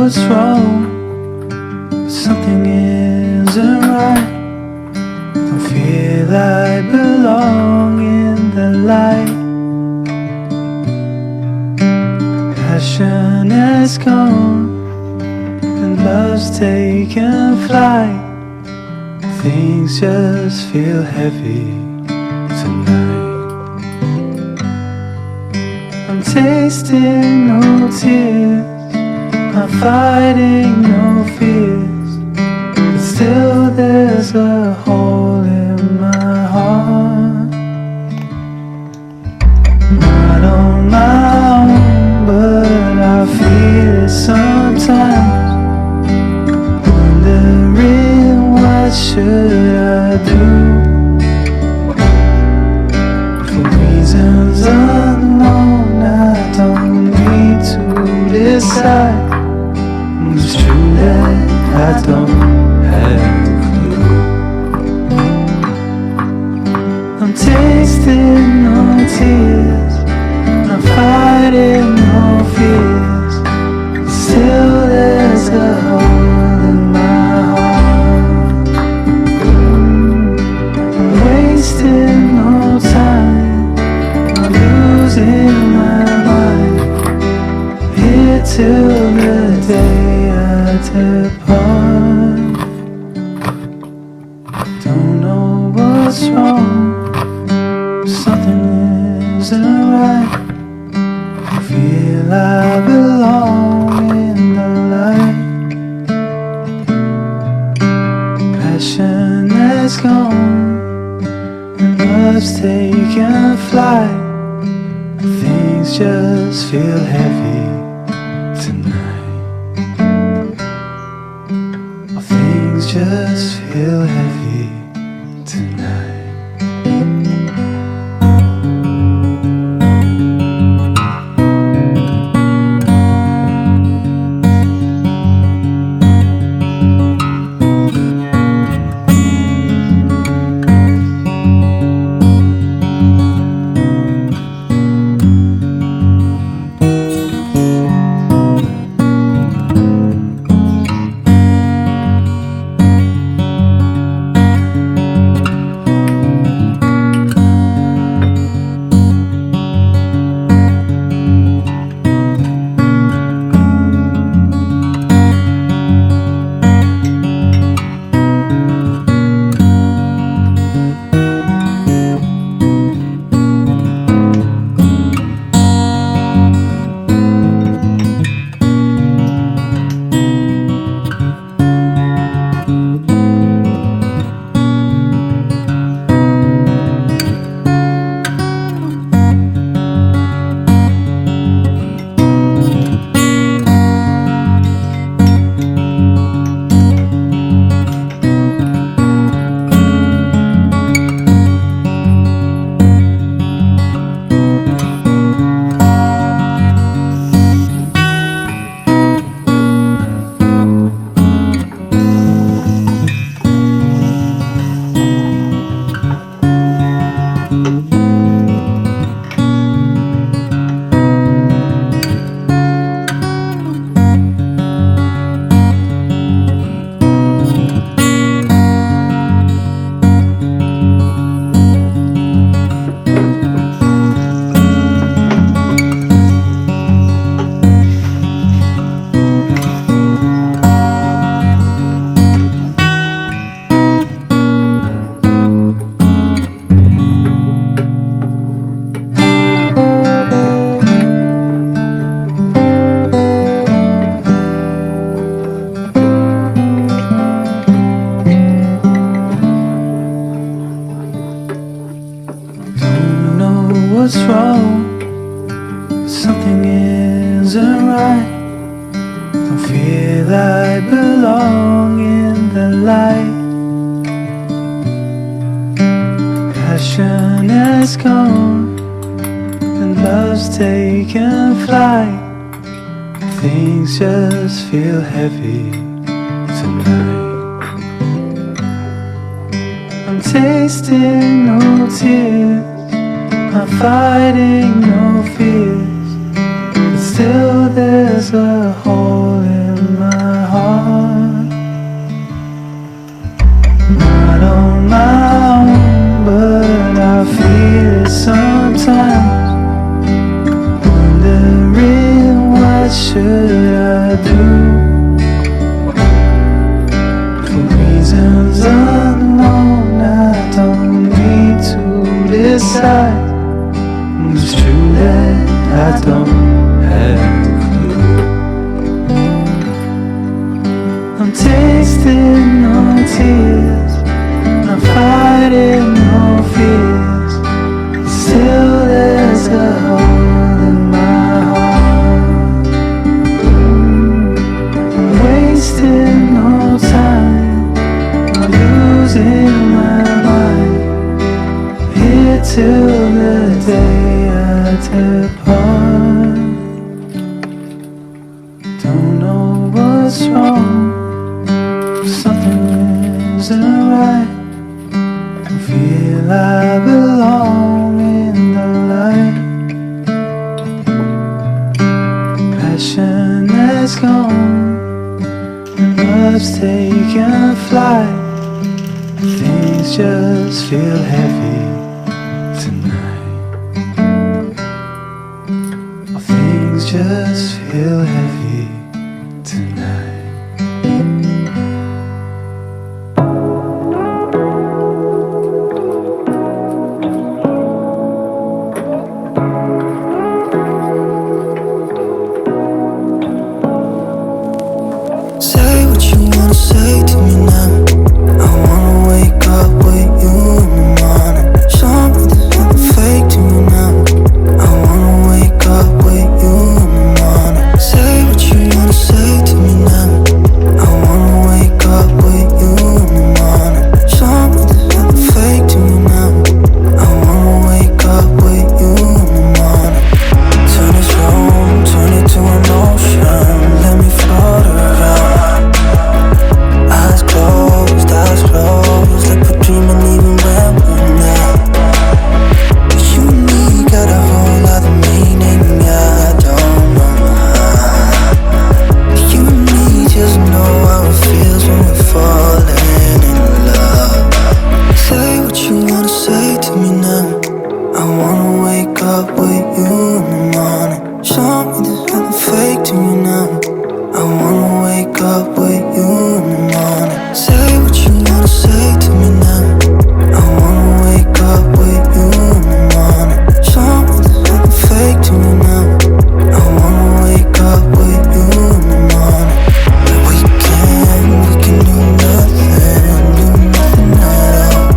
what's wrong, something isn't right. I feel I belong in the light. Passion has gone and love's taken flight. Things just feel heavy tonight. I'm tasting no tears, I'm fighting no fears, but still there's a hole in my heart. Not on my own, but I feel it sometimes. Wondering what should I do? For reasons unknown, I don't need to decide. It's true that I don't have a clue. I'm tasting no tears, I'm fighting no fears, still there's a hole in my heart. I'm wasting no time, I'm losing my mind, here till the day I depart. Don't know what's wrong, something isn't right. I feel I belong in the light. Passion has gone and love's taken flight. Things just feel heavy tonight. Things just feel heavy tonight. What's wrong? Something isn't right. I feel I belong in the light. Passion has gone and love's taken flight. Things just feel heavy tonight. I'm tasting no tears, I'm fighting no fears, but still there's a hole in my what should I do? For reasons unknown, I don't need to decide. It's true that I don't have a clue. I'm tasting no tears, I'm fighting no fears. Still there's a hole in my heart. I'm wasting no time, I'm losing my mind. Here till the day I depart. Don't know what's wrong, something isn't right. I feel I belong in the light. Passion has gone and love's taken flight. Things just feel heavy tonight. Things just feel heavy tonight. Say what you wanna say to me now. I wanna wake up with you in the morning. Show me there's nothing fake to me now. I wanna wake up with you in the morning. Say what you wanna say to me now. I wanna wake up with you in the morning. Show me there's nothing fake to me now. I wanna wake up with you in the morning. Turn this room, turn it to an ocean. Let me float around. Eyes closed, like we're dreaming even when we're not. You and me got a whole other meaning, I don't know how. You and me just know how it feels when we're falling in love. Say what you wanna say to me now. I wanna wake up with you in the morning. Show me there's nothing fake to me now. I wanna wake up with you in the morning. Say what you wanna say to me now. I wanna wake up with you in the morning. Show me there's nothing fake to me now. I wanna wake up with you in the morning. We can do nothing at all.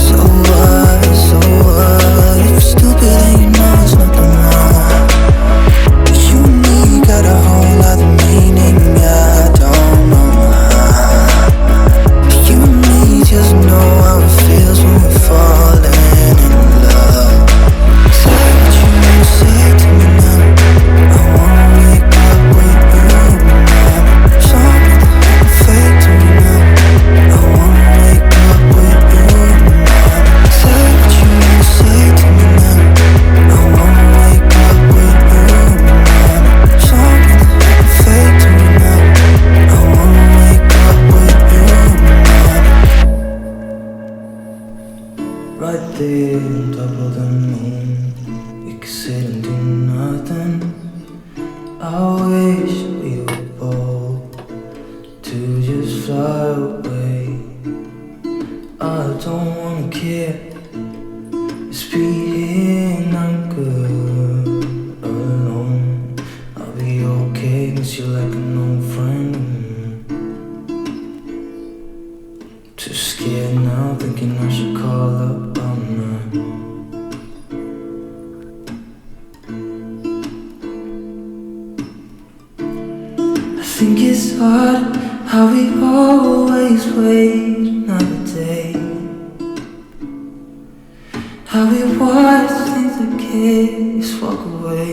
So what, if you're stupid then you know there's nothing wrong. You and me got a whole other meaning, I don't know how. You and me just know how it feels when we're falling in love. Say what you wanna say to me now. I wanna wake up with you in the morning. Show me there's nothing fake to me now. I wanna wake up with you in the morning. Say what you wanna say to me now. I wanna wake up with you in the morning. Show me there's nothing fake to me now. I wanna wake up with you in the morning. Right there on top of the moon, we could sit and do nothing. I wish we were bold to just fly away. I don't wanna care, it's being I'm good alone. I'll be okay, miss you like an old friend. Too scared now, thinking I should call up on her. I think it's hard how we always wait another day. How we watch things like kids walk away.